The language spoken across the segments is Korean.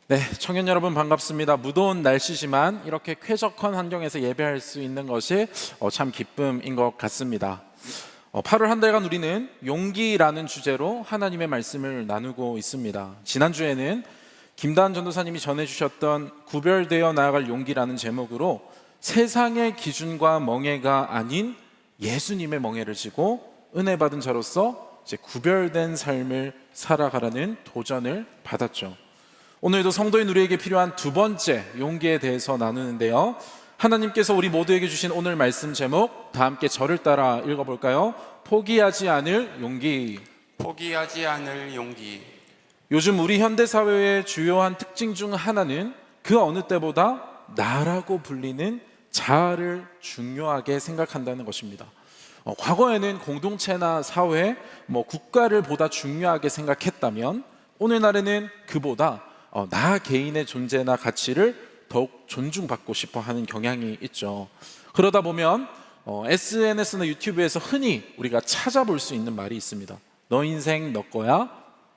네, 청년 여러분 반갑습니다. 무더운 날씨지만 이렇게 쾌적한 환경에서 예배할 수 있는 것이 참 기쁨인 것 같습니다. 8월 한 달간 우리는 용기라는 주제로 하나님의 말씀을 나누고 있습니다. 지난주에는 김다한 전도사님이 전해주셨던 구별되어 나아갈 용기라는 제목으로 세상의 기준과 멍에가 아닌 예수님의 멍에를 지고 은혜 받은 자로서 이제 구별된 삶을 살아가라는 도전을 받았죠. 오늘도 성도인 우리에게 필요한 두 번째 용기에 대해서 나누는데요, 하나님께서 우리 모두에게 주신 오늘 말씀 제목 다 함께 저를 따라 읽어볼까요? 포기하지 않을 용기. 포기하지 않을 용기. 요즘 우리 현대사회의 주요한 특징 중 하나는 그 어느 때보다 나라고 불리는 자아를 중요하게 생각한다는 것입니다. 과거에는 공동체나 사회, 국가를 보다 중요하게 생각했다면 오늘날에는 그보다 나 개인의 존재나 가치를 더욱 존중받고 싶어 하는 경향이 있죠. 그러다 보면 SNS나 유튜브에서 흔히 우리가 찾아볼 수 있는 말이 있습니다. 너 인생 너 거야,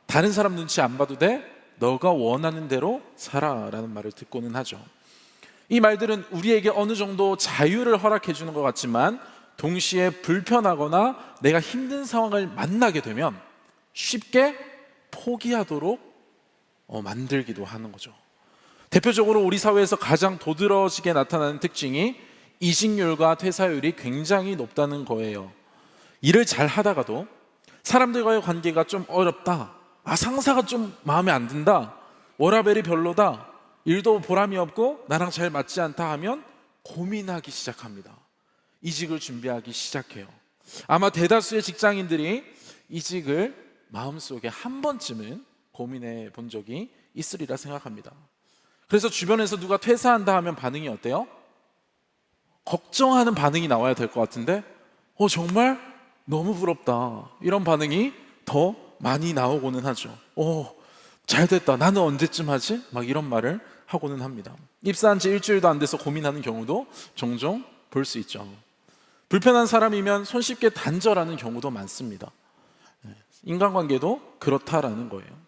다른 사람 눈치 안 봐도 돼, 너가 원하는 대로 살아 라는 말을 듣고는 하죠. 이 말들은 우리에게 어느 정도 자유를 허락해 주는 것 같지만 동시에 불편하거나 내가 힘든 상황을 만나게 되면 쉽게 포기하도록 만들기도 하는 거죠. 대표적으로 우리 사회에서 가장 도드라지게 나타나는 특징이 이직률과 퇴사율이 굉장히 높다는 거예요. 일을 잘 하다가도 사람들과의 관계가 좀 어렵다, 상사가 좀 마음에 안 든다, 워라밸이 별로다, 일도 보람이 없고 나랑 잘 맞지 않다 하면 고민하기 시작합니다. 이직을 준비하기 시작해요. 아마 대다수의 직장인들이 이직을 마음속에 한 번쯤은 고민해 본 적이 있으리라 생각합니다. 그래서 주변에서 누가 퇴사한다 하면 반응이 어때요? 걱정하는 반응이 나와야 될 것 같은데 정말 너무 부럽다, 이런 반응이 더 많이 나오고는 하죠. 잘 됐다, 나는 언제쯤 하지? 이런 말을 하고는 합니다. 입사한 지 일주일도 안 돼서 고민하는 경우도 종종 볼 수 있죠. 불편한 사람이면 손쉽게 단절하는 경우도 많습니다. 인간관계도 그렇다라는 거예요.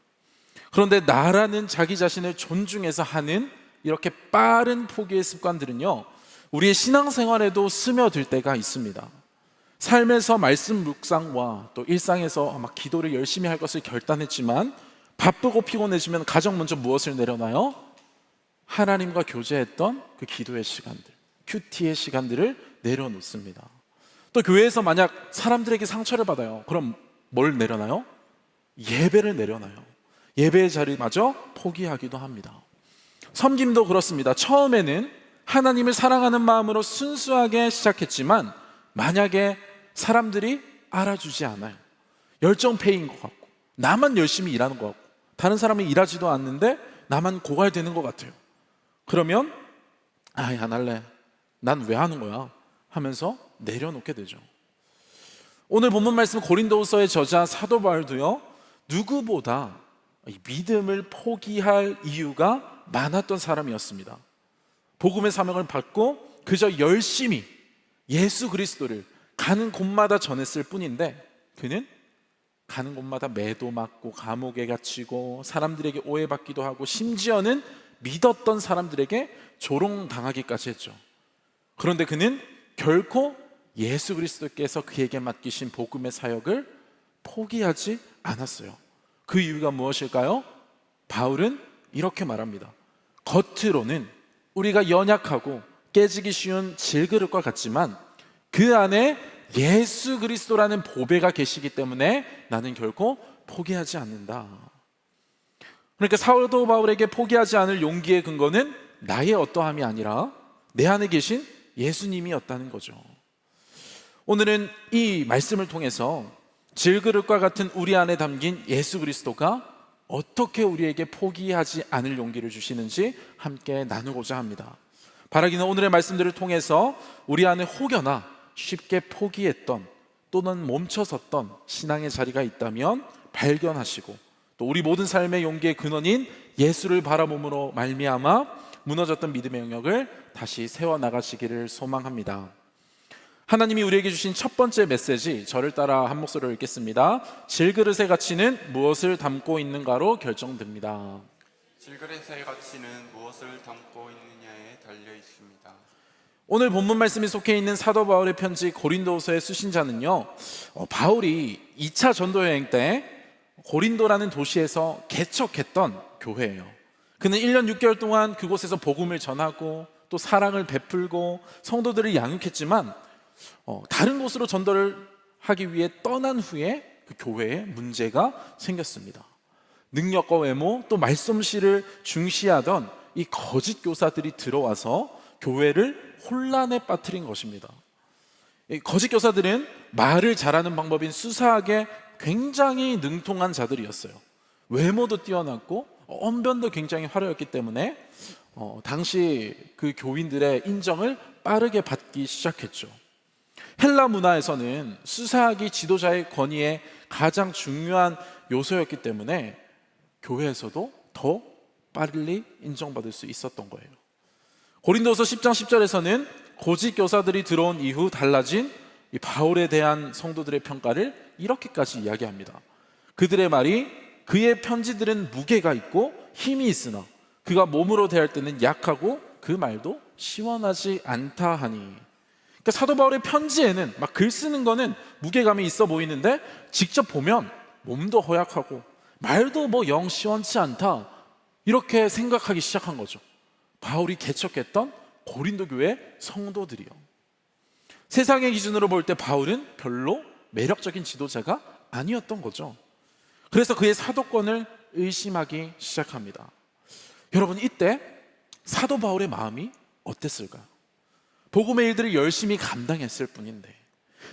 그런데 나라는 자기 자신을 존중해서 하는 이렇게 빠른 포기의 습관들은요, 우리의 신앙생활에도 스며들 때가 있습니다. 삶에서 말씀 묵상과 또 일상에서 기도를 열심히 할 것을 결단했지만 바쁘고 피곤해지면 가장 먼저 무엇을 내려놔요? 하나님과 교제했던 그 기도의 시간들, 큐티의 시간들을 내려놓습니다. 또 교회에서 만약 사람들에게 상처를 받아요. 그럼 뭘 내려놔요? 예배를 내려놔요. 예배의 자리마저 포기하기도 합니다. 섬김도 그렇습니다. 처음에는 하나님을 사랑하는 마음으로 순수하게 시작했지만 만약에 사람들이 알아주지 않아요, 열정페이인 것 같고 나만 열심히 일하는 것 같고 다른 사람이 일하지도 않는데 나만 고갈되는 것 같아요. 그러면 안 할래, 난 왜 하는 거야 하면서 내려놓게 되죠. 오늘 본문 말씀 고린도후서의 저자 사도 바울도요, 누구보다 믿음을 포기할 이유가 많았던 사람이었습니다. 복음의 사명을 받고 그저 열심히 예수 그리스도를 가는 곳마다 전했을 뿐인데 그는 가는 곳마다 매도 맞고 감옥에 갇히고 사람들에게 오해받기도 하고 심지어는 믿었던 사람들에게 조롱당하기까지 했죠. 그런데 그는 결코 예수 그리스도께서 그에게 맡기신 복음의 사역을 포기하지 않았어요. 그 이유가 무엇일까요? 바울은 이렇게 말합니다. 겉으로는 우리가 연약하고 깨지기 쉬운 질그릇과 같지만 그 안에 예수 그리스도라는 보배가 계시기 때문에 나는 결코 포기하지 않는다. 그러니까 사도 바울에게 포기하지 않을 용기의 근거는 나의 어떠함이 아니라 내 안에 계신 예수님이었다는 거죠. 오늘은 이 말씀을 통해서 질그릇과 같은 우리 안에 담긴 예수 그리스도가 어떻게 우리에게 포기하지 않을 용기를 주시는지 함께 나누고자 합니다. 바라기는 오늘의 말씀들을 통해서 우리 안에 혹여나 쉽게 포기했던 또는 멈춰섰던 신앙의 자리가 있다면 발견하시고 또 우리 모든 삶의 용기의 근원인 예수를 바라봄으로 말미암아 무너졌던 믿음의 영역을 다시 세워나가시기를 소망합니다. 하나님이 우리에게 주신 첫 번째 메시지, 저를 따라 한 목소리로 읽겠습니다. 질그릇의 가치는 무엇을 담고 있는가로 결정됩니다. 질그릇의 가치는 무엇을 담고 있느냐에 달려 있습니다. 오늘 본문 말씀이 속해 있는 사도 바울의 편지 고린도서의 수신자는요, 바울이 2차 전도 여행 때 고린도라는 도시에서 개척했던 교회예요. 그는 1년 6개월 동안 그곳에서 복음을 전하고 또 사랑을 베풀고 성도들을 양육했지만 다른 곳으로 전도를 하기 위해 떠난 후에 그 교회에 문제가 생겼습니다. 능력과 외모 또 말씀씨를 중시하던 이 거짓 교사들이 들어와서 교회를 혼란에 빠뜨린 것입니다. 이 거짓 교사들은 말을 잘하는 방법인 수사학에 굉장히 능통한 자들이었어요. 외모도 뛰어났고 언변도 굉장히 화려했기 때문에 당시 그 교인들의 인정을 빠르게 받기 시작했죠. 헬라 문화에서는 수사학이 지도자의 권위에 가장 중요한 요소였기 때문에 교회에서도 더 빨리 인정받을 수 있었던 거예요. 고린도서 10장 10절에서는 고짓 교사들이 들어온 이후 달라진 이 바울에 대한 성도들의 평가를 이렇게까지 이야기합니다. 그들의 말이 그의 편지들은 무게가 있고 힘이 있으나 그가 몸으로 대할 때는 약하고 그 말도 시원하지 않다 하니. 그러니까 사도 바울의 편지에는 막 글 쓰는 거는 무게감이 있어 보이는데 직접 보면 몸도 허약하고 말도 뭐 영 시원치 않다, 이렇게 생각하기 시작한 거죠. 바울이 개척했던 고린도 교회 성도들이요. 세상의 기준으로 볼 때 바울은 별로 매력적인 지도자가 아니었던 거죠. 그래서 그의 사도권을 의심하기 시작합니다. 여러분, 이때 사도 바울의 마음이 어땠을까요? 복음의 일들을 열심히 감당했을 뿐인데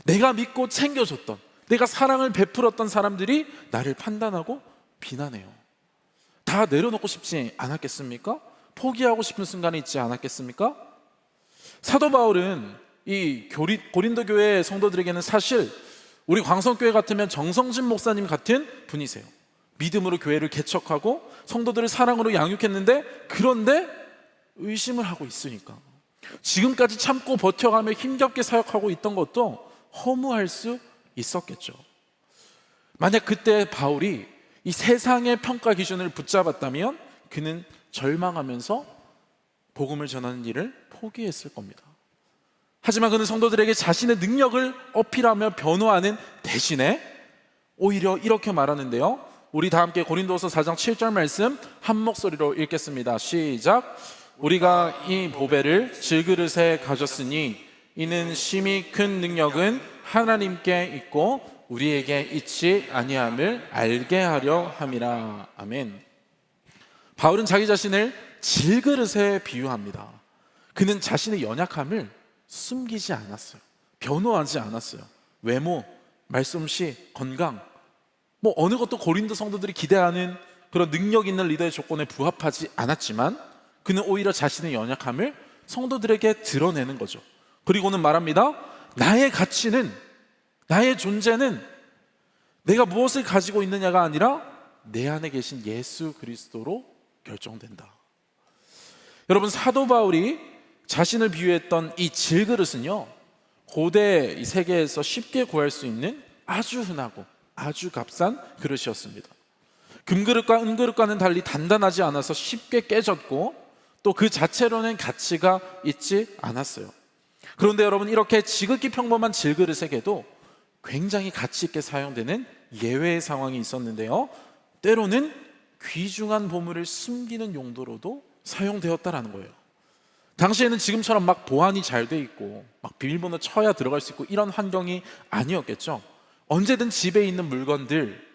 내가 믿고 챙겨줬던, 내가 사랑을 베풀었던 사람들이 나를 판단하고 비난해요. 다 내려놓고 싶지 않았겠습니까? 포기하고 싶은 순간이 있지 않았겠습니까? 사도 바울은 이 고린도 교회 성도들에게는 사실 우리 광성교회 같으면 정성진 목사님 같은 분이세요. 믿음으로 교회를 개척하고 성도들을 사랑으로 양육했는데, 그런데 의심을 하고 있으니까 지금까지 참고 버텨가며 힘겹게 사역하고 있던 것도 허무할 수 있었겠죠. 만약 그때 바울이 이 세상의 평가 기준을 붙잡았다면 그는 절망하면서 복음을 전하는 일을 포기했을 겁니다. 하지만 그는 성도들에게 자신의 능력을 어필하며 변호하는 대신에 오히려 이렇게 말하는데요. 우리 다 함께 고린도서 4장 7절 말씀 한 목소리로 읽겠습니다. 시작. 우리가 이 보배를 질그릇에 가졌으니 이는 심히 큰 능력은 하나님께 있고 우리에게 있지 아니함을 알게 하려 함이라. 아멘. 바울은 자기 자신을 질그릇에 비유합니다. 그는 자신의 연약함을 숨기지 않았어요. 변호하지 않았어요. 외모, 말솜씨, 건강, 뭐 어느 것도 고린도 성도들이 기대하는 그런 능력 있는 리더의 조건에 부합하지 않았지만 그는 오히려 자신의 연약함을 성도들에게 드러내는 거죠. 그리고는 말합니다. 나의 가치는, 나의 존재는 내가 무엇을 가지고 있느냐가 아니라 내 안에 계신 예수 그리스도로 결정된다. 여러분, 사도 바울이 자신을 비유했던 이 질그릇은요, 고대 이 세계에서 쉽게 구할 수 있는 아주 흔하고 아주 값싼 그릇이었습니다. 금그릇과 은그릇과는 달리 단단하지 않아서 쉽게 깨졌고 또 그 자체로는 가치가 있지 않았어요. 그런데 여러분, 이렇게 지극히 평범한 질그릇에게도 굉장히 가치 있게 사용되는 예외의 상황이 있었는데요, 때로는 귀중한 보물을 숨기는 용도로도 사용되었다라는 거예요. 당시에는 지금처럼 막 보안이 잘 돼 있고 막 비밀번호 쳐야 들어갈 수 있고 이런 환경이 아니었겠죠. 언제든 집에 있는 물건들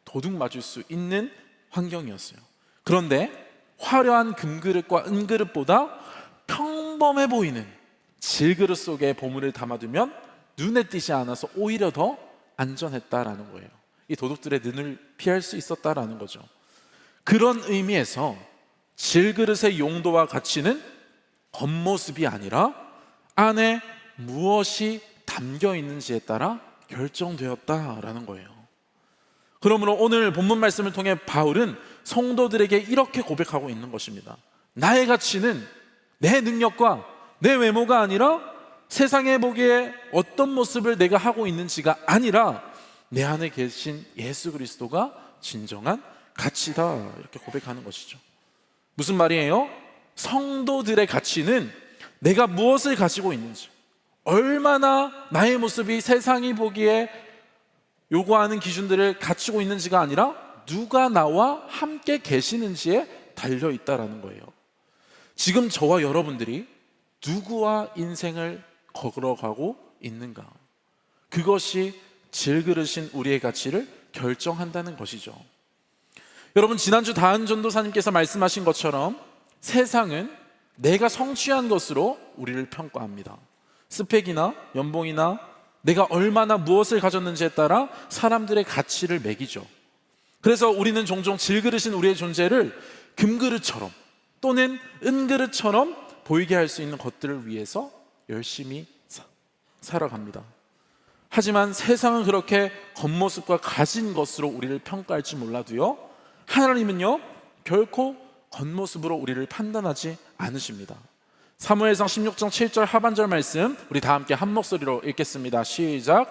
도둑 맞을 수 있는 환경이었어요. 그런데 화려한 금그릇과 은그릇보다 평범해 보이는 질그릇 속에 보물을 담아두면 눈에 띄지 않아서 오히려 더 안전했다라는 거예요. 이 도둑들의 눈을 피할 수 있었다라는 거죠. 그런 의미에서 질그릇의 용도와 가치는 겉모습이 아니라 안에 무엇이 담겨 있는지에 따라 결정되었다라는 거예요. 그러므로 오늘 본문 말씀을 통해 바울은 성도들에게 이렇게 고백하고 있는 것입니다. 나의 가치는 내 능력과 내 외모가 아니라 세상에 보기에 어떤 모습을 내가 하고 있는지가 아니라 내 안에 계신 예수 그리스도가 진정한 가치다, 이렇게 고백하는 것이죠. 무슨 말이에요? 성도들의 가치는 내가 무엇을 가지고 있는지, 얼마나 나의 모습이 세상이 보기에 요구하는 기준들을 갖추고 있는지가 아니라 누가 나와 함께 계시는지에 달려 있다라는 거예요. 지금 저와 여러분들이 누구와 인생을 걸어가고 있는가, 그것이 질그릇인 우리의 가치를 결정한다는 것이죠. 여러분, 지난주 다은 전도사님께서 말씀하신 것처럼 세상은 내가 성취한 것으로 우리를 평가합니다. 스펙이나 연봉이나 내가 얼마나 무엇을 가졌는지에 따라 사람들의 가치를 매기죠. 그래서 우리는 종종 질그릇인 우리의 존재를 금그릇처럼 또는 은그릇처럼 보이게 할 수 있는 것들을 위해서 열심히 살아갑니다. 하지만 세상은 그렇게 겉모습과 가진 것으로 우리를 평가할지 몰라도요, 하나님은요 결코 겉모습으로 우리를 판단하지 않으십니다. 사무엘상 16장 7절 하반절 말씀, 우리 다 함께 한 목소리로 읽겠습니다. 시작.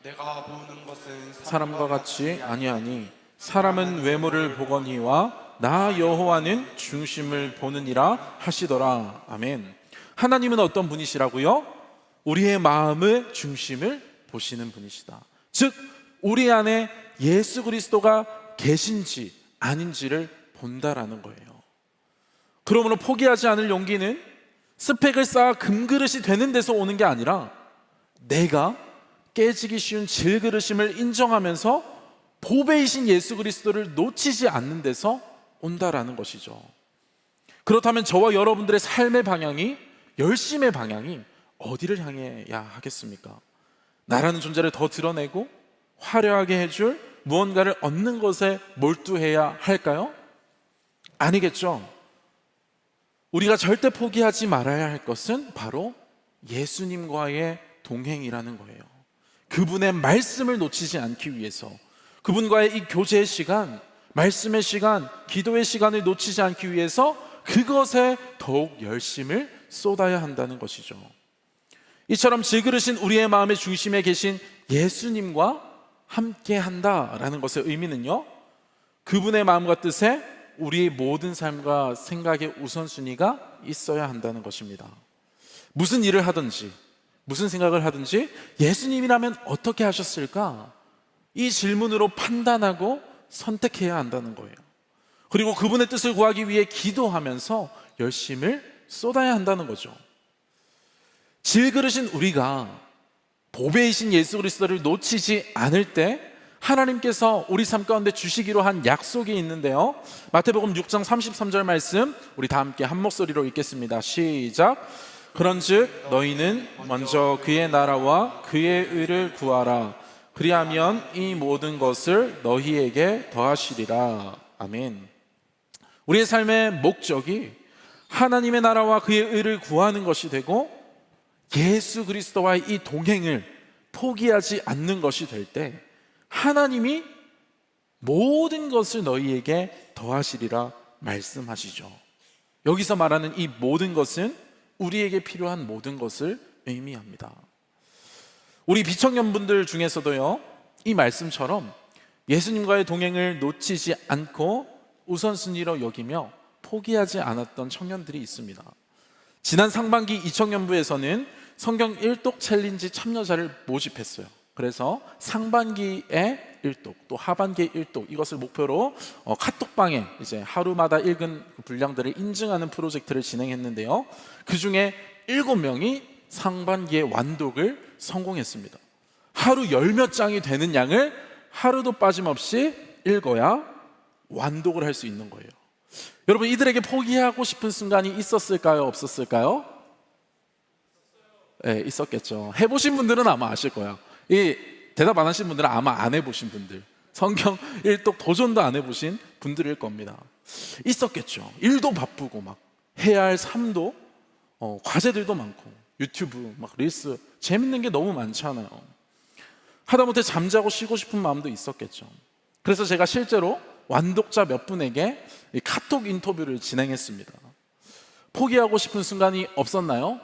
내가 보는 것은 사람과 같이 아니하니 사람은 외모를 보거니와 나 여호와는 중심을 보느니라 하시더라. 아멘. 하나님은 어떤 분이시라고요? 우리의 마음의 중심을 보시는 분이시다. 즉 우리 안에 예수 그리스도가 계신지 아닌지를 본다라는 거예요. 그러므로 포기하지 않을 용기는 스펙을 쌓아 금그릇이 되는 데서 오는 게 아니라 내가 깨지기 쉬운 질그릇임을 인정하면서 보배이신 예수 그리스도를 놓치지 않는 데서 온다라는 것이죠. 그렇다면 저와 여러분들의 삶의 방향이, 열심의 방향이 어디를 향해야 하겠습니까? 나라는 존재를 더 드러내고 화려하게 해줄 무언가를 얻는 것에 몰두해야 할까요? 아니겠죠. 우리가 절대 포기하지 말아야 할 것은 바로 예수님과의 동행이라는 거예요. 그분의 말씀을 놓치지 않기 위해서, 그분과의 이 교제의 시간, 말씀의 시간, 기도의 시간을 놓치지 않기 위해서 그것에 더욱 열심을 쏟아야 한다는 것이죠. 이처럼 질그릇인 우리의 마음의 중심에 계신 예수님과 함께 한다라는 것의 의미는요, 그분의 마음과 뜻에 우리의 모든 삶과 생각의 우선순위가 있어야 한다는 것입니다. 무슨 일을 하든지 무슨 생각을 하든지 예수님이라면 어떻게 하셨을까? 이 질문으로 판단하고 선택해야 한다는 거예요. 그리고 그분의 뜻을 구하기 위해 기도하면서 열심을 쏟아야 한다는 거죠. 질그릇인 우리가 보배이신 예수 그리스도를 놓치지 않을 때 하나님께서 우리 삶 가운데 주시기로 한 약속이 있는데요, 마태복음 6장 33절 말씀, 우리 다 함께 한 목소리로 읽겠습니다. 시작. 그런즉 너희는 먼저 그의 나라와 그의 의를 구하라. 그리하면 이 모든 것을 너희에게 더하시리라. 아멘. 우리의 삶의 목적이 하나님의 나라와 그의 의를 구하는 것이 되고 예수 그리스도와의 이 동행을 포기하지 않는 것이 될 때 하나님이 모든 것을 너희에게 더하시리라 말씀하시죠. 여기서 말하는 이 모든 것은 우리에게 필요한 모든 것을 의미합니다. 우리 비청년분들 중에서도요, 이 말씀처럼 예수님과의 동행을 놓치지 않고 우선순위로 여기며 포기하지 않았던 청년들이 있습니다. 지난 상반기 이청년부에서는 성경 1독 챌린지 참여자를 모집했어요. 그래서 상반기에 1독, 또 하반기에 1독, 이것을 목표로 카톡방에 이제 하루마다 읽은 분량들을 인증하는 프로젝트를 진행했는데요, 그 중에 7명이 상반기에 완독을 성공했습니다. 하루 10몇 장이 되는 양을 하루도 빠짐없이 읽어야 완독을 할 수 있는 거예요. 여러분, 이들에게 포기하고 싶은 순간이 있었을까요? 없었을까요? 네, 있었겠죠. 해보신 분들은 아마 아실 거예요. 이 대답 안 하신 분들은 아마 안 해보신 분들, 성경 1독 도전도 안 해보신 분들일 겁니다. 있었겠죠. 일도 바쁘고 막 해야 할 삶도 과제들도 많고 유튜브 막 릴스 재밌는 게 너무 많잖아요. 하다못해 잠자고 쉬고 싶은 마음도 있었겠죠. 그래서 제가 실제로 완독자 몇 분에게 이 카톡 인터뷰를 진행했습니다. 포기하고 싶은 순간이 없었나요?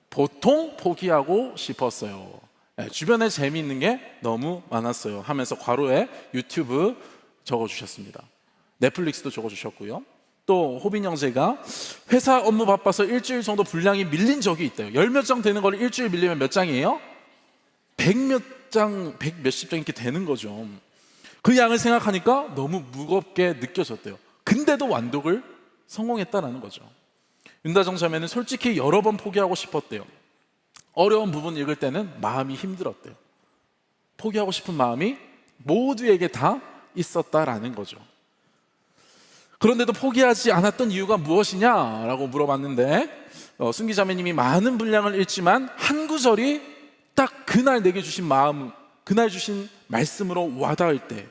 보통 포기하고 싶었어요. 네, 주변에 재미있는 게 너무 많았어요 하면서 괄호에 유튜브 적어주셨습니다. 넷플릭스도 적어주셨고요. 또 호빈 형제가 회사 업무 바빠서 일주일 정도 분량이 밀린 적이 있대요. 열 몇 장 되는 걸 일주일 밀리면 몇 장이에요? 백 몇 장, 백 몇십 장 이렇게 되는 거죠. 그 양을 생각하니까 너무 무겁게 느껴졌대요. 근데도 완독을 성공했다라는 거죠. 윤다정 자매는 솔직히 여러 번 포기하고 싶었대요. 어려운 부분 읽을 때는 마음이 힘들었대요. 포기하고 싶은 마음이 모두에게 다 있었다라는 거죠. 그런데도 포기하지 않았던 이유가 무엇이냐라고 물어봤는데 순기 자매님이 많은 분량을 읽지만 한 구절이 딱 그날 내게 주신 마음, 그날 주신 말씀으로 와닿을 때,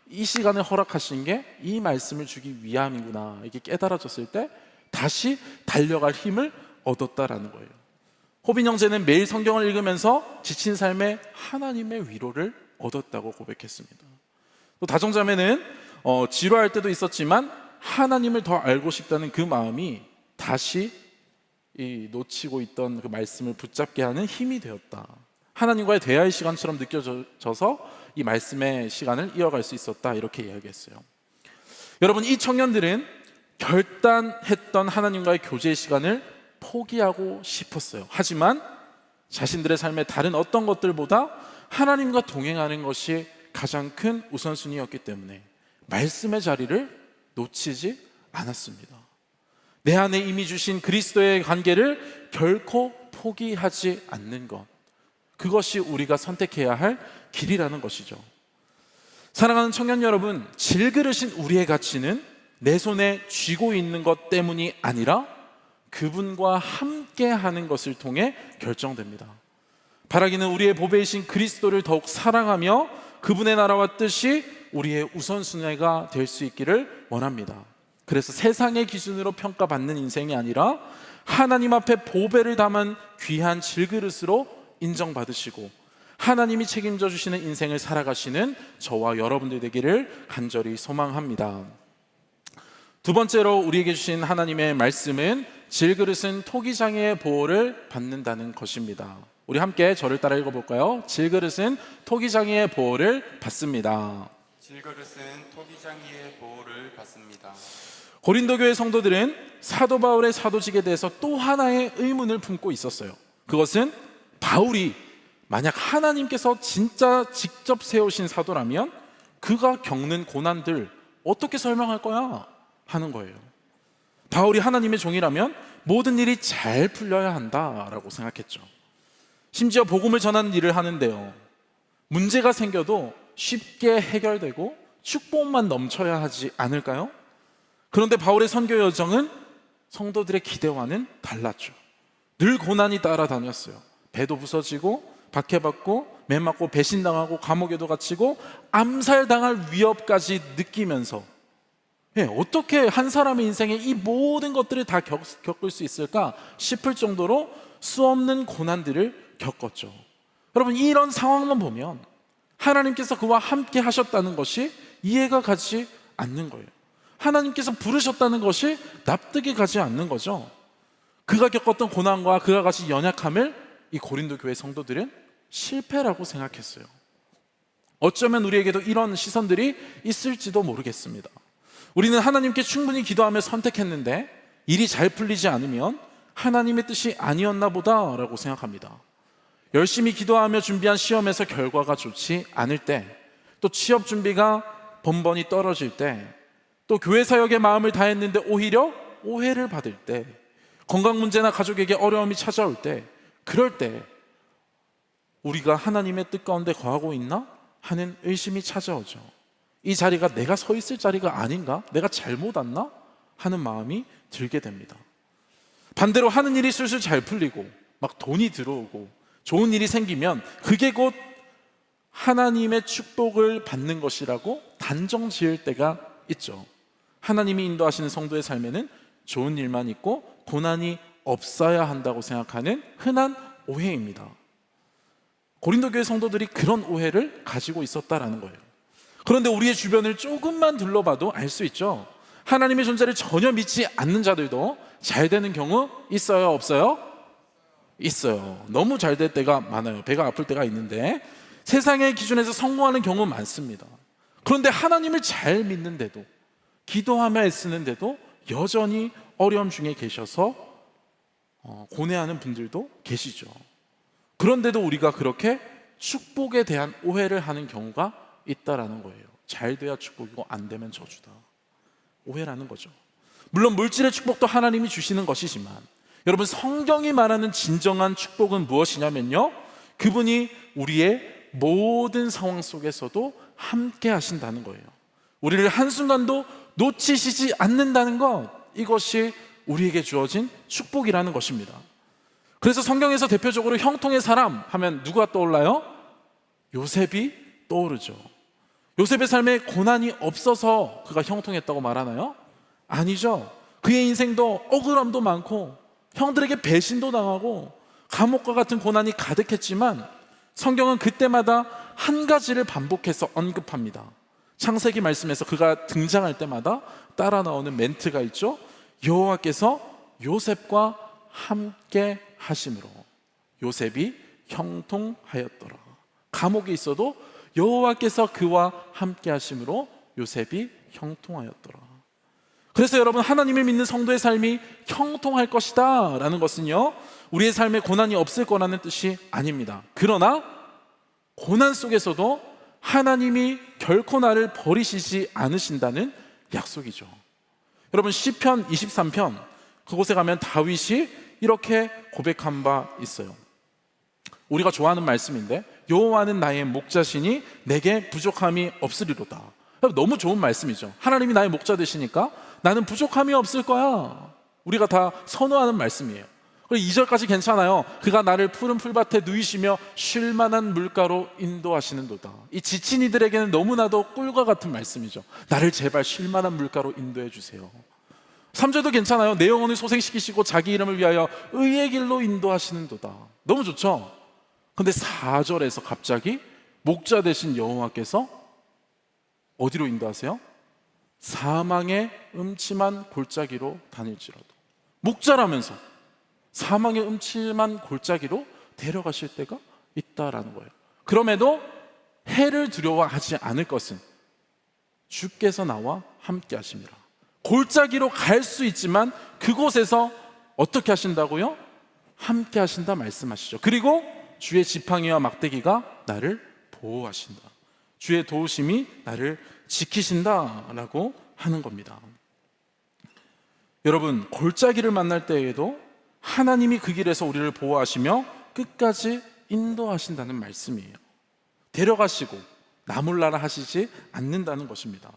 이 시간을 허락하신 게 이 말씀을 주기 위함이구나, 이게 깨달아졌을 때 다시 달려갈 힘을 얻었다라는 거예요. 호빈 형제는 매일 성경을 읽으면서 지친 삶에 하나님의 위로를 얻었다고 고백했습니다. 또 다정 자매는 지루할 때도 있었지만 하나님을 더 알고 싶다는 그 마음이 다시 이 놓치고 있던 그 말씀을 붙잡게 하는 힘이 되었다. 하나님과의 대화의 시간처럼 느껴져서 이 말씀의 시간을 이어갈 수 있었다, 이렇게 이야기했어요. 여러분, 이 청년들은 결단했던 하나님과의 교제의 시간을 포기하고 싶었어요. 하지만 자신들의 삶의 다른 어떤 것들보다 하나님과 동행하는 것이 가장 큰 우선순위였기 때문에 말씀의 자리를 놓치지 않았습니다. 내 안에 이미 주신 그리스도의 관계를 결코 포기하지 않는 것, 그것이 우리가 선택해야 할 길이라는 것이죠. 사랑하는 청년 여러분, 질그릇인 우리의 가치는 내 손에 쥐고 있는 것 때문이 아니라 그분과 함께 하는 것을 통해 결정됩니다. 바라기는 우리의 보배이신 그리스도를 더욱 사랑하며 그분의 나라와 뜻이 우리의 우선순위가 될 수 있기를 원합니다. 그래서 세상의 기준으로 평가받는 인생이 아니라 하나님 앞에 보배를 담은 귀한 질그릇으로 인정받으시고 하나님이 책임져 주시는 인생을 살아가시는 저와 여러분들 되기를 간절히 소망합니다. 두 번째로 우리에게 주신 하나님의 말씀은 질그릇은 토기장애의 보호를 받는다는 것입니다. 우리 함께 저를 따라 읽어볼까요? 질그릇은 토기장애의 보호를 받습니다. 질그릇은 토기장이의 보호를 받습니다. 고린도 교회 성도들은 사도 바울의 사도직에 대해서 또 하나의 의문을 품고 있었어요. 그것은 바울이 만약 하나님께서 진짜 직접 세우신 사도라면 그가 겪는 고난들 어떻게 설명할 거야? 하는 거예요. 바울이 하나님의 종이라면 모든 일이 잘 풀려야 한다라고 생각했죠. 심지어 복음을 전하는 일을 하는데요, 문제가 생겨도 쉽게 해결되고 축복만 넘쳐야 하지 않을까요? 그런데 바울의 선교 여정은 성도들의 기대와는 달랐죠. 늘 고난이 따라다녔어요. 배도 부서지고 박해받고 매맞고 배신당하고 감옥에도 갇히고 암살당할 위협까지 느끼면서 어떻게 한 사람의 인생에 이 모든 것들을 다 겪을 수 있을까 싶을 정도로 수없는 고난들을 겪었죠. 여러분, 이런 상황만 보면 하나님께서 그와 함께 하셨다는 것이 이해가 가지 않는 거예요. 하나님께서 부르셨다는 것이 납득이 가지 않는 거죠. 그가 겪었던 고난과 그가 가진 연약함을 이 고린도 교회 성도들은 실패라고 생각했어요. 어쩌면 우리에게도 이런 시선들이 있을지도 모르겠습니다. 우리는 하나님께 충분히 기도하며 선택했는데 일이 잘 풀리지 않으면 하나님의 뜻이 아니었나 보다라고 생각합니다. 열심히 기도하며 준비한 시험에서 결과가 좋지 않을 때, 또 취업 준비가 번번이 떨어질 때, 또 교회 사역에 마음을 다했는데 오히려 오해를 받을 때, 건강 문제나 가족에게 어려움이 찾아올 때, 그럴 때 우리가 하나님의 뜻 가운데 거하고 있나 하는 의심이 찾아오죠. 이 자리가 내가 서 있을 자리가 아닌가? 내가 잘못 왔나? 하는 마음이 들게 됩니다. 반대로 하는 일이 술술 잘 풀리고 막 돈이 들어오고 좋은 일이 생기면 그게 곧 하나님의 축복을 받는 것이라고 단정 지을 때가 있죠. 하나님이 인도하시는 성도의 삶에는 좋은 일만 있고 고난이 없어야 한다고 생각하는 흔한 오해입니다. 고린도 교회 성도들이 그런 오해를 가지고 있었다라는 거예요. 그런데 우리의 주변을 조금만 둘러봐도 알 수 있죠. 하나님의 존재를 전혀 믿지 않는 자들도 잘 되는 경우 있어요, 없어요? 있어요. 너무 잘 될 때가 많아요. 배가 아플 때가 있는데 세상의 기준에서 성공하는 경우 많습니다. 그런데 하나님을 잘 믿는데도, 기도하며 애쓰는데도 여전히 어려움 중에 계셔서 고뇌하는 분들도 계시죠. 그런데도 우리가 그렇게 축복에 대한 오해를 하는 경우가 있다라는 거예요. 잘 돼야 축복이고 안 되면 저주다. 오해라는 거죠. 물론 물질의 축복도 하나님이 주시는 것이지만 여러분, 성경이 말하는 진정한 축복은 무엇이냐면요, 그분이 우리의 모든 상황 속에서도 함께 하신다는 거예요. 우리를 한순간도 놓치시지 않는다는 것, 이것이 우리에게 주어진 축복이라는 것입니다. 그래서 성경에서 대표적으로 형통의 사람 하면 누가 떠올라요? 요셉이 떠오르죠. 요셉의 삶에 고난이 없어서 그가 형통했다고 말하나요? 아니죠. 그의 인생도 억울함도 많고 형들에게 배신도 당하고 감옥과 같은 고난이 가득했지만 성경은 그때마다 한 가지를 반복해서 언급합니다. 창세기 말씀에서 그가 등장할 때마다 따라 나오는 멘트가 있죠. 여호와께서 요셉과 함께 하심으로 요셉이 형통하였더라. 감옥에 있어도 여호와께서 그와 함께 하심으로 요셉이 형통하였더라. 그래서 여러분, 하나님을 믿는 성도의 삶이 형통할 것이다 라는 것은요, 우리의 삶에 고난이 없을 거라는 뜻이 아닙니다. 그러나 고난 속에서도 하나님이 결코 나를 버리시지 않으신다는 약속이죠. 여러분, 시편 23편 그곳에 가면 다윗이 이렇게 고백한 바 있어요. 우리가 좋아하는 말씀인데, 여호와는 나의 목자시니 내게 부족함이 없으리로다. 너무 좋은 말씀이죠. 하나님이 나의 목자 되시니까 나는 부족함이 없을 거야. 우리가 다 선호하는 말씀이에요. 그리고 2절까지 괜찮아요. 그가 나를 푸른 풀밭에 누이시며 쉴만한 물가로 인도하시는도다. 이 지친 이들에게는 너무나도 꿀과 같은 말씀이죠. 나를 제발 쉴만한 물가로 인도해 주세요. 3절도 괜찮아요. 내 영혼을 소생시키시고 자기 이름을 위하여 의의 길로 인도하시는도다. 너무 좋죠. 근데 4절에서 갑자기 목자 되신 여호와께서 어디로 인도하세요? 사망의 음침한 골짜기로 다닐지라도. 목자라면서 사망의 음침한 골짜기로 데려가실 때가 있다라는 거예요. 그럼에도 해를 두려워하지 않을 것은 주께서 나와 함께 하심이라. 골짜기로 갈 수 있지만 그곳에서 어떻게 하신다고요? 함께 하신다 말씀하시죠. 그리고 주의 지팡이와 막대기가 나를 보호하신다. 주의 도우심이 나를 지키신다라고 하는 겁니다. 여러분, 골짜기를 만날 때에도 하나님이 그 길에서 우리를 보호하시며 끝까지 인도하신다는 말씀이에요. 데려가시고 나몰라라 하시지 않는다는 것입니다.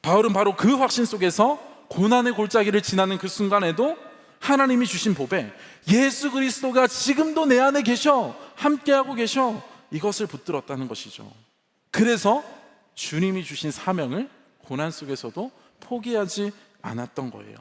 바울은 바로 그 확신 속에서 고난의 골짜기를 지나는 그 순간에도 하나님이 주신 복에 예수 그리스도가 지금도 내 안에 계셔, 함께하고 계셔, 이것을 붙들었다는 것이죠. 그래서 주님이 주신 사명을 고난 속에서도 포기하지 않았던 거예요.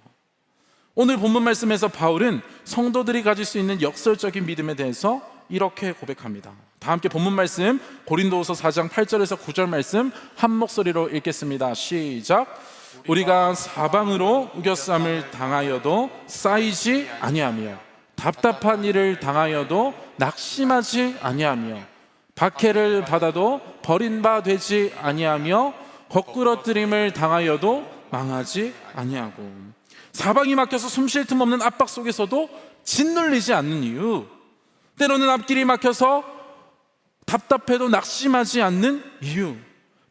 오늘 본문 말씀에서 바울은 성도들이 가질 수 있는 역설적인 믿음에 대해서 이렇게 고백합니다. 다 함께 본문 말씀 고린도후서 4장 8절에서 9절 말씀 한 목소리로 읽겠습니다. 시작. 우리가 사방으로 우겨쌈을 당하여도 쌓이지 아니하며 답답한 일을 당하여도 낙심하지 아니하며 박해를 받아도 버린 바 되지 아니하며 거꾸러뜨림을 당하여도 망하지 아니하고, 사방이 막혀서 숨 쉴 틈 없는 압박 속에서도 짓눌리지 않는 이유, 때로는 앞길이 막혀서 답답해도 낙심하지 않는 이유,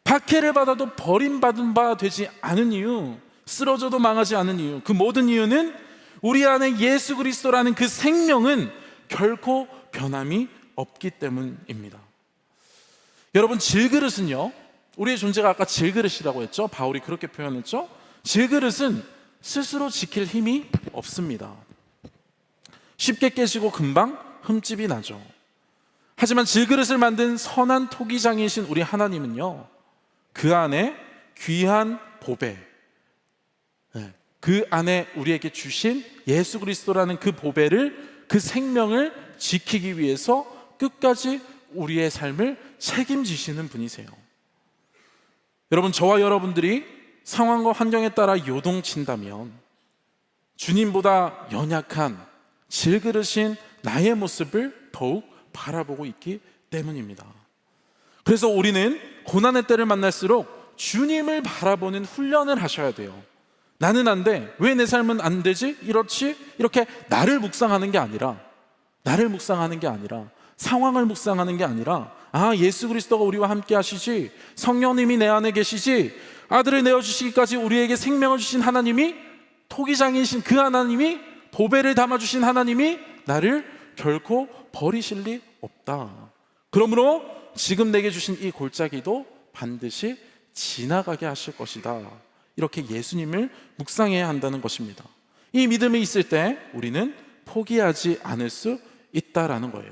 박해를 받아도 버림받은 바 되지 않은 이유, 쓰러져도 망하지 않은 이유, 그 모든 이유는 우리 안에 예수 그리스도라는 그 생명은 결코 변함이 없기 때문입니다. 여러분, 질그릇은요, 우리의 존재가 아까 질그릇이라고 했죠. 바울이 그렇게 표현했죠. 질그릇은 스스로 지킬 힘이 없습니다. 쉽게 깨지고 금방 흠집이 나죠. 하지만 질그릇을 만든 선한 토기장이신 우리 하나님은요, 그 안에 귀한 보배, 그 안에 우리에게 주신 예수 그리스도라는 그 보배를, 그 생명을 지키기 위해서 끝까지 우리의 삶을 책임지시는 분이세요. 여러분, 저와 여러분들이 상황과 환경에 따라 요동친다면 주님보다 연약한 질그릇인 나의 모습을 더욱 바라보고 있기 때문입니다. 그래서 우리는 고난의 때를 만날수록 주님을 바라보는 훈련을 하셔야 돼요. 나는 안 돼. 왜 내 삶은 안 되지? 이렇지? 이렇게 나를 묵상하는 게 아니라, 상황을 묵상하는 게 아니라, 예수 그리스도가 우리와 함께 하시지, 성령님이 내 안에 계시지, 아들을 내어주시기까지 우리에게 생명을 주신 하나님이, 토기장이신 그 하나님이, 보배를 담아주신 하나님이 나를 결코 버리실 리 없다. 그러므로 지금 내게 주신 이 골짜기도 반드시 지나가게 하실 것이다. 이렇게 예수님을 묵상해야 한다는 것입니다. 이 믿음이 있을 때 우리는 포기하지 않을 수 있다라는 거예요.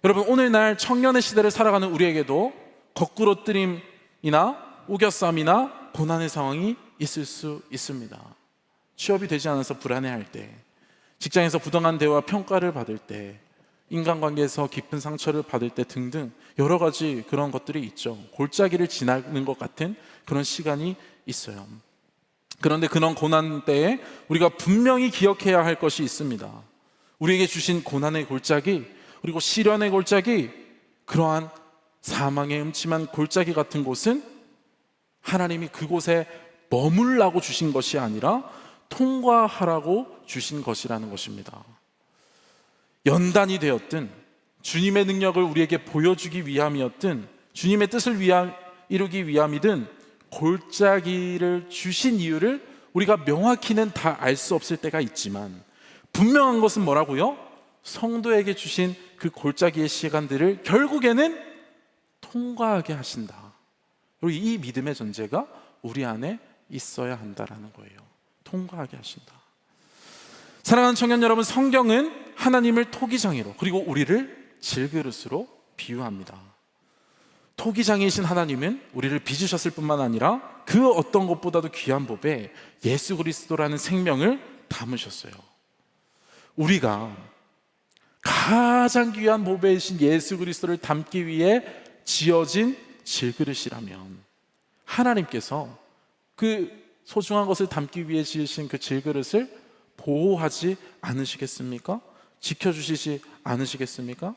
여러분, 오늘날 청년의 시대를 살아가는 우리에게도 거꾸로뜨림이나 우겨싸움이나 고난의 상황이 있을 수 있습니다. 취업이 되지 않아서 불안해할 때, 직장에서 부당한 대우와 평가를 받을 때, 인간관계에서 깊은 상처를 받을 때 등등 여러 가지 그런 것들이 있죠. 골짜기를 지나는 것 같은 그런 시간이 있어요. 그런데 그런 고난 때에 우리가 분명히 기억해야 할 것이 있습니다. 우리에게 주신 고난의 골짜기, 그리고 시련의 골짜기, 그러한 사망의 음침한 골짜기 같은 곳은 하나님이 그곳에 머물라고 주신 것이 아니라 통과하라고 주신 것이라는 것입니다. 연단이 되었든, 주님의 능력을 우리에게 보여주기 위함이었든, 주님의 뜻을 이루기 위함이든, 골짜기를 주신 이유를 우리가 명확히는 다 알 수 없을 때가 있지만, 분명한 것은 뭐라고요? 성도에게 주신 그 골짜기의 시간들을 결국에는 통과하게 하신다. 그리고 이 믿음의 전제가 우리 안에 있어야 한다라는 거예요. 통과하게 하신다. 사랑하는 청년 여러분, 성경은 하나님을 토기장이로, 그리고 우리를 질그릇으로 비유합니다. 토기장이신 하나님은 우리를 빚으셨을 뿐만 아니라 그 어떤 것보다도 귀한 법에 예수 그리스도라는 생명을 담으셨어요. 우리가 가장 귀한 보배이신 예수 그리스도를 담기 위해 지어진 질그릇이라면, 하나님께서 그 소중한 것을 담기 위해 지으신 그 질그릇을 보호하지 않으시겠습니까? 지켜주시지 않으시겠습니까?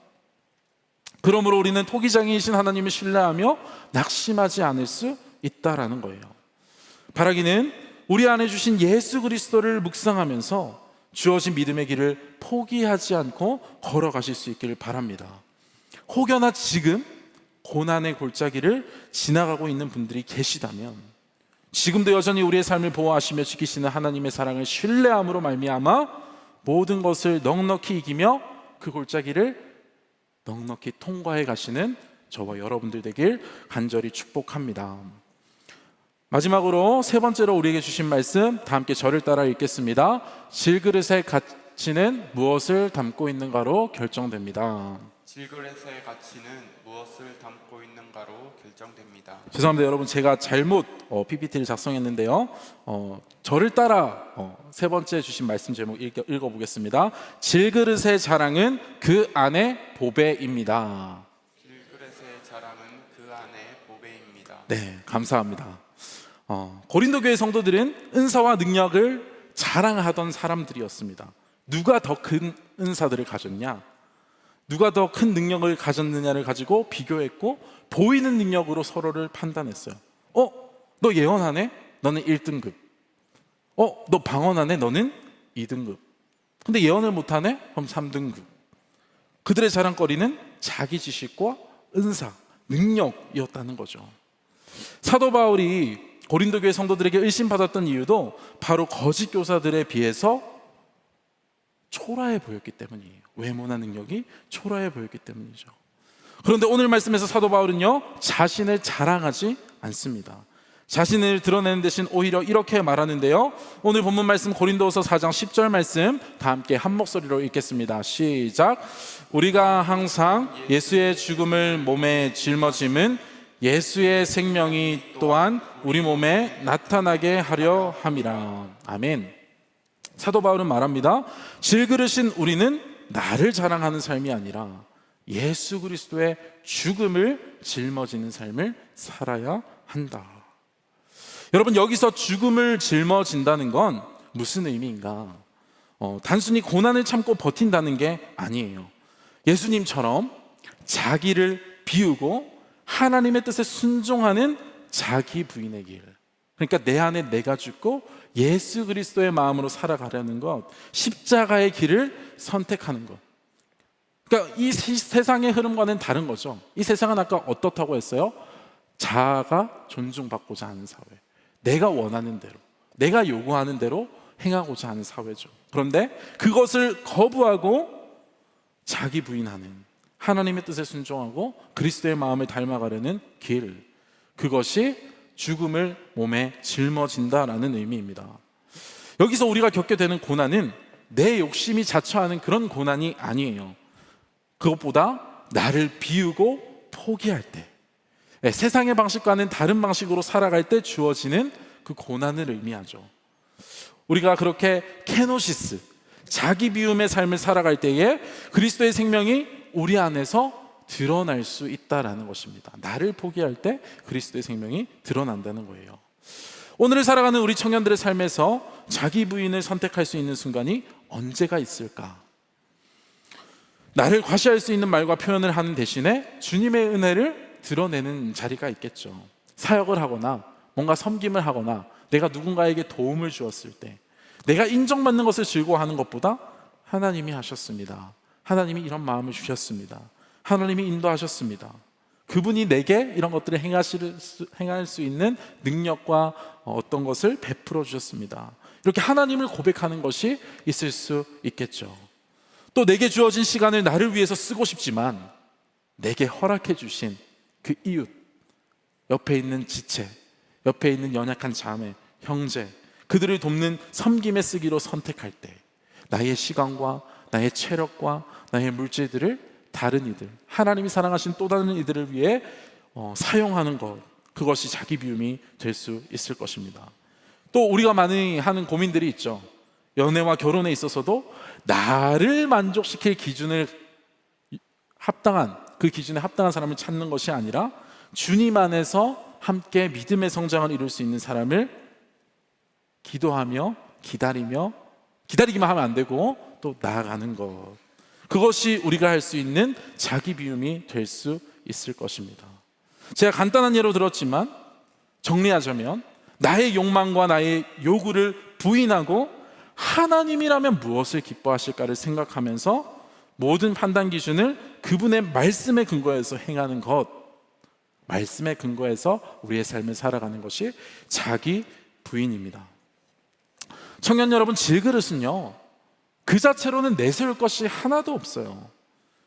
그러므로 우리는 토기장이신 하나님을 신뢰하며 낙심하지 않을 수 있다라는 거예요. 바라기는 우리 안에 주신 예수 그리스도를 묵상하면서 주어진 믿음의 길을 포기하지 않고 걸어가실 수 있기를 바랍니다. 혹여나 지금 고난의 골짜기를 지나가고 있는 분들이 계시다면, 지금도 여전히 우리의 삶을 보호하시며 지키시는 하나님의 사랑을 신뢰함으로 말미암아 모든 것을 넉넉히 이기며 그 골짜기를 넉넉히 통과해 가시는 저와 여러분들 되길 간절히 축복합니다. 마지막으로 세 번째로 우리에게 주신 말씀, 다 함께 저를 따라 읽겠습니다. 질그릇의 가치는 무엇을 담고 있는가로 결정됩니다. 질그릇의 가치는 무엇을 담고 있는가로 결정됩니다. 죄송합니다 여러분, 제가 잘못 PPT를 작성했는데요. 저를 따라 세 번째 주신 말씀 제목 읽어보겠습니다. 질그릇의 자랑은 그 안에 보배입니다. 질그릇의 자랑은 그 안에 보배입니다. 네, 감사합니다. 고린도 교회 성도들은 은사와 능력을 자랑하던 사람들이었습니다. 누가 더 큰 은사들을 가졌냐, 누가 더 큰 능력을 가졌느냐를 가지고 비교했고, 보이는 능력으로 서로를 판단했어요. 너 예언하네? 너는 1등급. 너 방언하네? 너는 2등급. 근데 예언을 못하네? 그럼 3등급. 그들의 자랑거리는 자기 지식과 은사, 능력이었다는 거죠. 사도 바울이 고린도 교회 성도들에게 의심받았던 이유도 바로 거짓 교사들에 비해서 초라해 보였기 때문이에요. 외모나 능력이 초라해 보였기 때문이죠. 그런데 오늘 말씀에서 사도 바울은요, 자신을 자랑하지 않습니다. 자신을 드러내는 대신 오히려 이렇게 말하는데요. 오늘 본문 말씀 고린도후서 4장 10절 말씀 다 함께 한 목소리로 읽겠습니다. 시작. 우리가 항상 예수의 죽음을 몸에 짊어짐은 예수의 생명이 또한 우리 몸에 나타나게 하려 함이라. 아멘. 사도 바울은 말합니다. 질그릇인 우리는 나를 자랑하는 삶이 아니라 예수 그리스도의 죽음을 짊어지는 삶을 살아야 한다. 여러분, 여기서 죽음을 짊어진다는 건 무슨 의미인가? 단순히 고난을 참고 버틴다는 게 아니에요. 예수님처럼 자기를 비우고 하나님의 뜻에 순종하는 자기 부인의 길, 그러니까 내 안에 내가 죽고 예수 그리스도의 마음으로 살아가려는 것, 십자가의 길을 선택하는 것. 그러니까 이 세상의 흐름과는 다른 거죠. 이 세상은 아까 어떻다고 했어요? 자아가 존중받고자 하는 사회, 내가 원하는 대로, 내가 요구하는 대로 행하고자 하는 사회죠. 그런데 그것을 거부하고 자기 부인하는, 하나님의 뜻에 순종하고 그리스도의 마음을 닮아가려는 길, 그것이 죽음을 몸에 짊어진다라는 의미입니다. 여기서 우리가 겪게 되는 고난은 내 욕심이 자처하는 그런 고난이 아니에요. 그것보다 나를 비우고 포기할 때, 세상의 방식과는 다른 방식으로 살아갈 때 주어지는 그 고난을 의미하죠. 우리가 그렇게 케노시스, 자기 비움의 삶을 살아갈 때에 그리스도의 생명이 우리 안에서 드러날 수 있다라는 것입니다. 나를 포기할 때 그리스도의 생명이 드러난다는 거예요. 오늘을 살아가는 우리 청년들의 삶에서 자기 부인을 선택할 수 있는 순간이 언제가 있을까? 나를 과시할 수 있는 말과 표현을 하는 대신에 주님의 은혜를 드러내는 자리가 있겠죠. 사역을 하거나 뭔가 섬김을 하거나 내가 누군가에게 도움을 주었을 때, 내가 인정받는 것을 즐거워하는 것보다 하나님이 하셨습니다, 하나님이 이런 마음을 주셨습니다, 하나님이 인도하셨습니다, 그분이 내게 이런 것들을 행할 수 있는 능력과 어떤 것을 베풀어 주셨습니다, 이렇게 하나님을 고백하는 것이 있을 수 있겠죠. 또 내게 주어진 시간을 나를 위해서 쓰고 싶지만 내게 허락해 주신 그 이웃, 옆에 있는 지체, 옆에 있는 연약한 자매, 형제, 그들을 돕는 섬김에 쓰기로 선택할 때 나의 시간과 나의 체력과 나의 물질들을 다른 이들, 하나님이 사랑하신 또 다른 이들을 위해 사용하는 것, 그것이 자기 비움이 될 수 있을 것입니다. 또 우리가 많이 하는 고민들이 있죠. 연애와 결혼에 있어서도 나를 만족시킬 기준을 합당한, 그 기준에 합당한 사람을 찾는 것이 아니라 주님 안에서 함께 믿음의 성장을 이룰 수 있는 사람을 기도하며 기다리기만 하면 안 되고 또 나아가는 것, 그것이 우리가 할 수 있는 자기 비움이 될 수 있을 것입니다. 제가 간단한 예로 들었지만 정리하자면 나의 욕망과 나의 요구를 부인하고 하나님이라면 무엇을 기뻐하실까를 생각하면서 모든 판단 기준을 그분의 말씀에 근거해서 행하는 것, 말씀에 근거해서 우리의 삶을 살아가는 것이 자기 부인입니다. 청년 여러분, 질그릇은요, 그 자체로는 내세울 것이 하나도 없어요.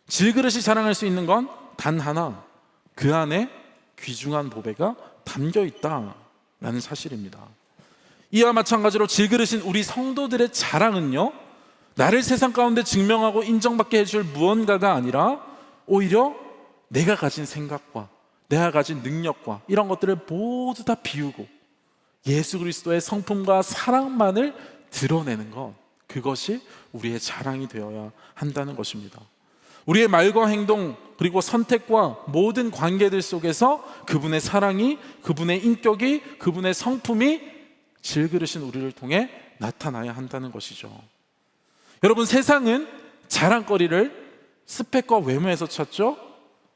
질그릇이 자랑할 수 있는 건 단 하나, 그 안에 귀중한 보배가 담겨 있다라는 사실입니다. 이와 마찬가지로 질그릇인 우리 성도들의 자랑은요, 나를 세상 가운데 증명하고 인정받게 해줄 무언가가 아니라 오히려 내가 가진 생각과 내가 가진 능력과 이런 것들을 모두 다 비우고 예수 그리스도의 성품과 사랑만을 드러내는 것, 그것이 우리의 자랑이 되어야 한다는 것입니다. 우리의 말과 행동 그리고 선택과 모든 관계들 속에서 그분의 사랑이, 그분의 인격이, 그분의 성품이 질그릇인 우리를 통해 나타나야 한다는 것이죠. 여러분, 세상은 자랑거리를 스펙과 외모에서 찾죠.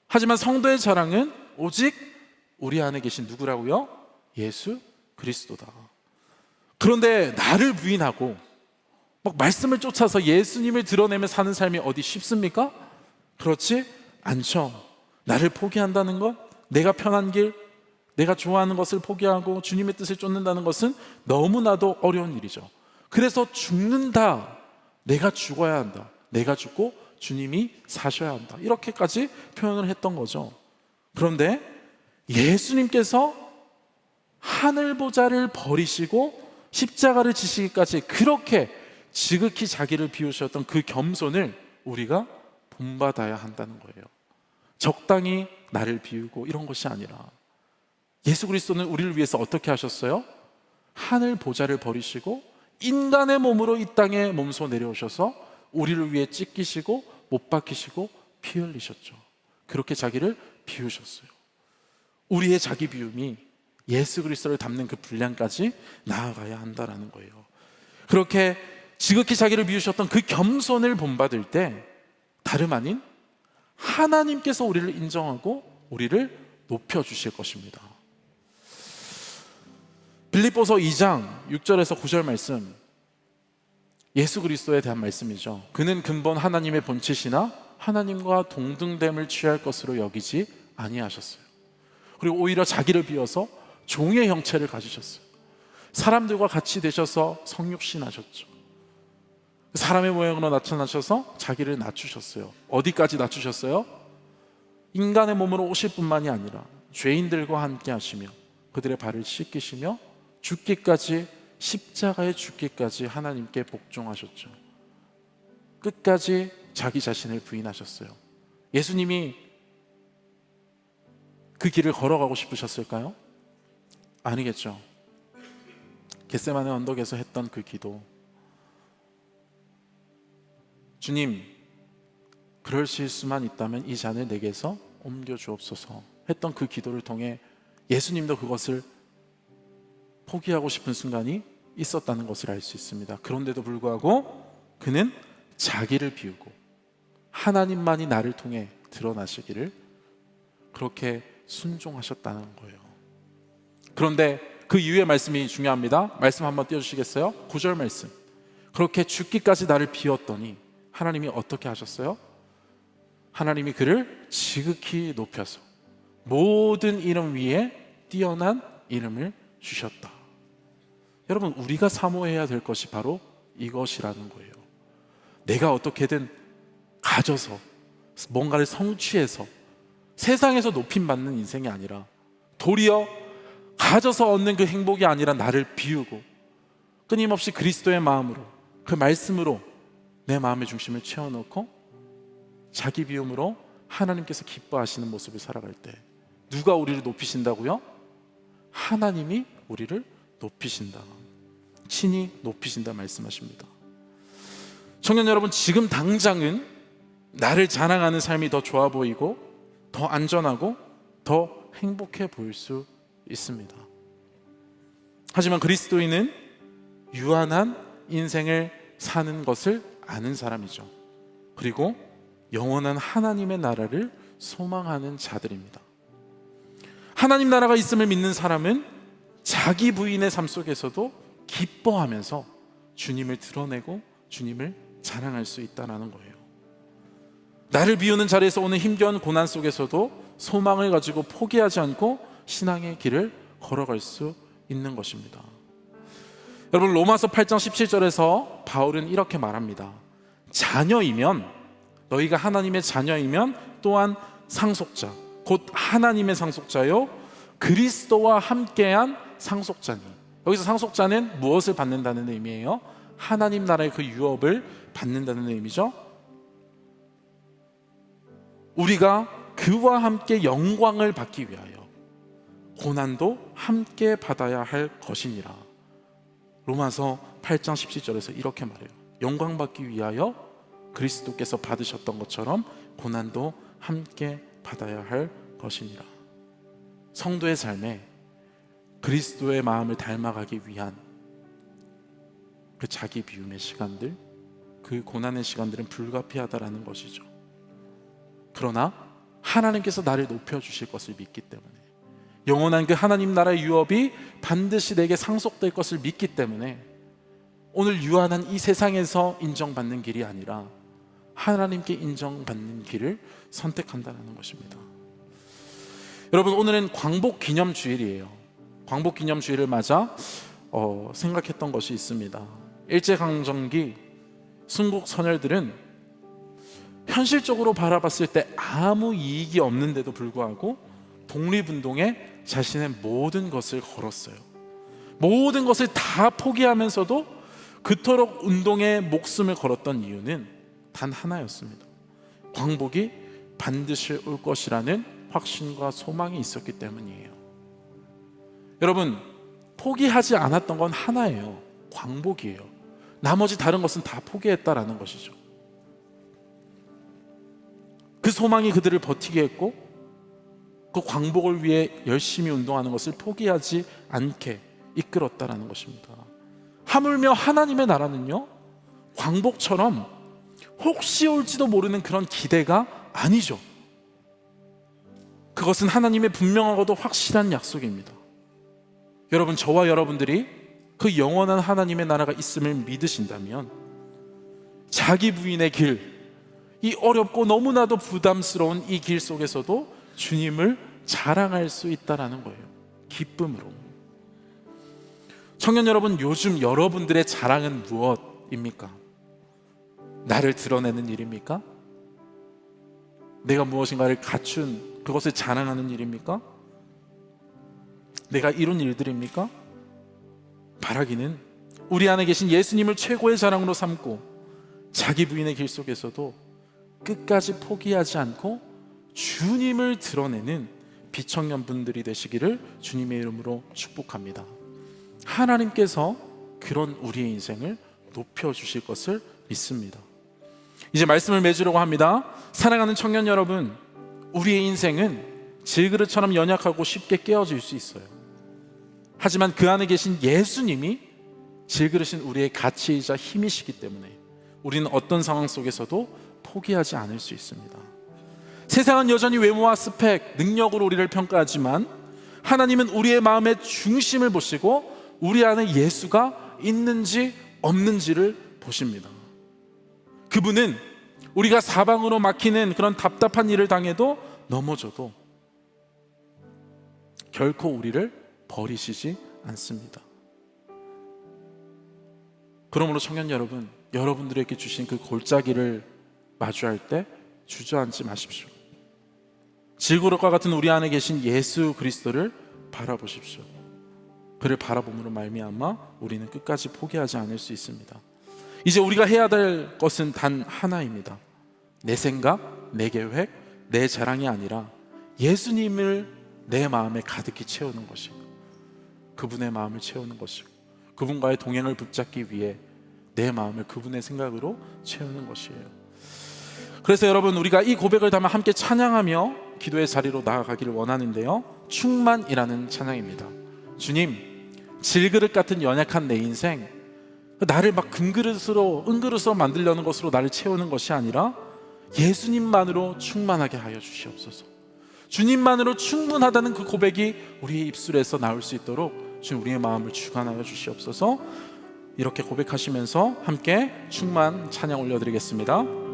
하지만 성도의 자랑은 오직 우리 안에 계신 누구라고요? 예수 그리스도다. 그런데 나를 부인하고 막 말씀을 쫓아서 예수님을 드러내며 사는 삶이 어디 쉽습니까? 그렇지 않죠. 나를 포기한다는 것, 내가 편한 길, 내가 좋아하는 것을 포기하고 주님의 뜻을 쫓는다는 것은 너무나도 어려운 일이죠. 그래서 죽는다, 내가 죽어야 한다, 내가 죽고 주님이 사셔야 한다, 이렇게까지 표현을 했던 거죠. 그런데 예수님께서 하늘 보좌를 버리시고 십자가를 지시기까지 그렇게 지극히 자기를 비우셨던 그 겸손을 우리가 본받아야 한다는 거예요. 적당히 나를 비우고 이런 것이 아니라 예수 그리스도는 우리를 위해서 어떻게 하셨어요? 하늘 보좌를 버리시고 인간의 몸으로 이 땅에 몸소 내려오셔서 우리를 위해 찢기시고 못 박히시고 피 흘리셨죠. 그렇게 자기를 비우셨어요. 우리의 자기 비움이 예수 그리스도를 닮는 그 분량까지 나아가야 한다는 거예요. 그렇게 지극히 자기를 비우셨던 그 겸손을 본받을 때 다름 아닌 하나님께서 우리를 인정하고 우리를 높여주실 것입니다. 빌립보서 2장 6절에서 9절 말씀, 예수 그리스도에 대한 말씀이죠. 그는 근본 하나님의 본체시나 하나님과 동등됨을 취할 것으로 여기지 아니하셨어요. 그리고 오히려 자기를 비워서 종의 형체를 가지셨어요. 사람들과 같이 되셔서 성육신하셨죠. 사람의 모양으로 나타나셔서 자기를 낮추셨어요. 어디까지 낮추셨어요? 인간의 몸으로 오실 뿐만이 아니라 죄인들과 함께 하시며 그들의 발을 씻기시며 죽기까지, 십자가에 죽기까지 하나님께 복종하셨죠. 끝까지 자기 자신을 부인하셨어요. 예수님이 그 길을 걸어가고 싶으셨을까요? 아니겠죠. 겟세마네 언덕에서 했던 그 기도, 주님, 그러실 수만 있다면 이 잔을 내게서 옮겨 주옵소서 했던 그 기도를 통해 예수님도 그것을 포기하고 싶은 순간이 있었다는 것을 알 수 있습니다. 그런데도 불구하고 그는 자기를 비우고 하나님만이 나를 통해 드러나시기를 그렇게 순종하셨다는 거예요. 그런데 그 이후의 말씀이 중요합니다. 말씀 한번 띄워주시겠어요? 9절 말씀. 그렇게 죽기까지 나를 비웠더니 하나님이 어떻게 하셨어요? 하나님이 그를 지극히 높여서 모든 이름 위에 뛰어난 이름을 주셨다. 여러분, 우리가 사모해야 될 것이 바로 이것이라는 거예요. 내가 어떻게든 가져서 뭔가를 성취해서 세상에서 높임받는 인생이 아니라 도리어 가져서 얻는 그 행복이 아니라 나를 비우고 끊임없이 그리스도의 마음으로, 그 말씀으로 내 마음의 중심을 채워넣고 자기 비움으로 하나님께서 기뻐하시는 모습을 살아갈 때 누가 우리를 높이신다고요? 하나님이 우리를 높이신다, 친히 높이신다 말씀하십니다. 청년 여러분, 지금 당장은 나를 자랑하는 삶이 더 좋아 보이고 더 안전하고 더 행복해 보일 수 있습니다. 하지만 그리스도인은 유한한 인생을 사는 것을 아는 사람이죠. 그리고 영원한 하나님의 나라를 소망하는 자들입니다. 하나님 나라가 있음을 믿는 사람은 자기 부인의 삶 속에서도 기뻐하면서 주님을 드러내고 주님을 자랑할 수 있다는 거예요. 나를 비우는 자리에서 오는 힘겨운 고난 속에서도 소망을 가지고 포기하지 않고 신앙의 길을 걸어갈 수 있는 것입니다. 여러분, 로마서 8장 17절에서 바울은 이렇게 말합니다. 자녀이면, 너희가 하나님의 자녀이면 또한 상속자, 곧 하나님의 상속자요 그리스도와 함께한 상속자니. 여기서 상속자는 무엇을 받는다는 의미예요? 하나님 나라의 그 유업을 받는다는 의미죠. 우리가 그와 함께 영광을 받기 위하여 고난도 함께 받아야 할 것이니라. 로마서 8장 17절에서 이렇게 말해요. 영광 받기 위하여 그리스도께서 받으셨던 것처럼 고난도 함께 받아야 할 것이니라. 성도의 삶에 그리스도의 마음을 닮아가기 위한 그 자기 비움의 시간들, 그 고난의 시간들은 불가피하다라는 것이죠. 그러나 하나님께서 나를 높여주실 것을 믿기 때문에, 영원한 그 하나님 나라의 유업이 반드시 내게 상속될 것을 믿기 때문에 오늘 유한한 이 세상에서 인정받는 길이 아니라 하나님께 인정받는 길을 선택한다는 것입니다. 여러분, 오늘은 광복기념주일이에요. 광복기념주일을 맞아 생각했던 것이 있습니다. 일제강점기 순국 선열들은 현실적으로 바라봤을 때 아무 이익이 없는데도 불구하고 독립운동에 자신의 모든 것을 걸었어요. 모든 것을 다 포기하면서도 그토록 운동에 목숨을 걸었던 이유는 단 하나였습니다. 광복이 반드시 올 것이라는 확신과 소망이 있었기 때문이에요. 여러분, 포기하지 않았던 건 하나예요. 광복이에요. 나머지 다른 것은 다 포기했다라는 것이죠. 그 소망이 그들을 버티게 했고 그 광복을 위해 열심히 운동하는 것을 포기하지 않게 이끌었다라는 것입니다. 하물며 하나님의 나라는요, 광복처럼 혹시 올지도 모르는 그런 기대가 아니죠. 그것은 하나님의 분명하고도 확실한 약속입니다. 여러분, 저와 여러분들이 그 영원한 하나님의 나라가 있음을 믿으신다면 자기 부인의 길, 이 어렵고 너무나도 부담스러운 이 길 속에서도 주님을 자랑할 수 있다라는 거예요. 기쁨으로. 청년 여러분, 요즘 여러분들의 자랑은 무엇입니까? 나를 드러내는 일입니까? 내가 무엇인가를 갖춘 그것을 자랑하는 일입니까? 내가 이룬 일들입니까? 바라기는 우리 안에 계신 예수님을 최고의 자랑으로 삼고 자기 부인의 길 속에서도 끝까지 포기하지 않고 주님을 드러내는 비청년분들이 되시기를 주님의 이름으로 축복합니다. 하나님께서 그런 우리의 인생을 높여주실 것을 믿습니다. 이제 말씀을 맺으려고 합니다. 사랑하는 청년 여러분, 우리의 인생은 질그릇처럼 연약하고 쉽게 깨어질 수 있어요. 하지만 그 안에 계신 예수님이 질그릇인 우리의 가치이자 힘이시기 때문에 우리는 어떤 상황 속에서도 포기하지 않을 수 있습니다. 세상은 여전히 외모와 스펙, 능력으로 우리를 평가하지만 하나님은 우리의 마음의 중심을 보시고 우리 안에 예수가 있는지 없는지를 보십니다. 그분은 우리가 사방으로 막히는 그런 답답한 일을 당해도 넘어져도 결코 우리를 버리시지 않습니다. 그러므로 청년 여러분, 여러분들에게 주신 그 골짜기를 마주할 때 주저앉지 마십시오. 질그릇과 같은 우리 안에 계신 예수 그리스도를 바라보십시오. 그를 바라봄으로 말미암아 우리는 끝까지 포기하지 않을 수 있습니다. 이제 우리가 해야 될 것은 단 하나입니다. 내 생각, 내 계획, 내 자랑이 아니라 예수님을 내 마음에 가득히 채우는 것이고 그분의 마음을 채우는 것이고 그분과의 동행을 붙잡기 위해 내 마음을 그분의 생각으로 채우는 것이에요. 그래서 여러분, 우리가 이 고백을 담아 함께 찬양하며 기도의 자리로 나아가기를 원하는데요, 충만이라는 찬양입니다. 주님, 질그릇 같은 연약한 내 인생, 나를 막 은그릇으로 만들려는 것으로 나를 채우는 것이 아니라 예수님만으로 충만하게 하여 주시옵소서. 주님만으로 충분하다는 그 고백이 우리의 입술에서 나올 수 있도록 주님, 우리의 마음을 주관하여 주시옵소서. 이렇게 고백하시면서 함께 충만 찬양 올려드리겠습니다.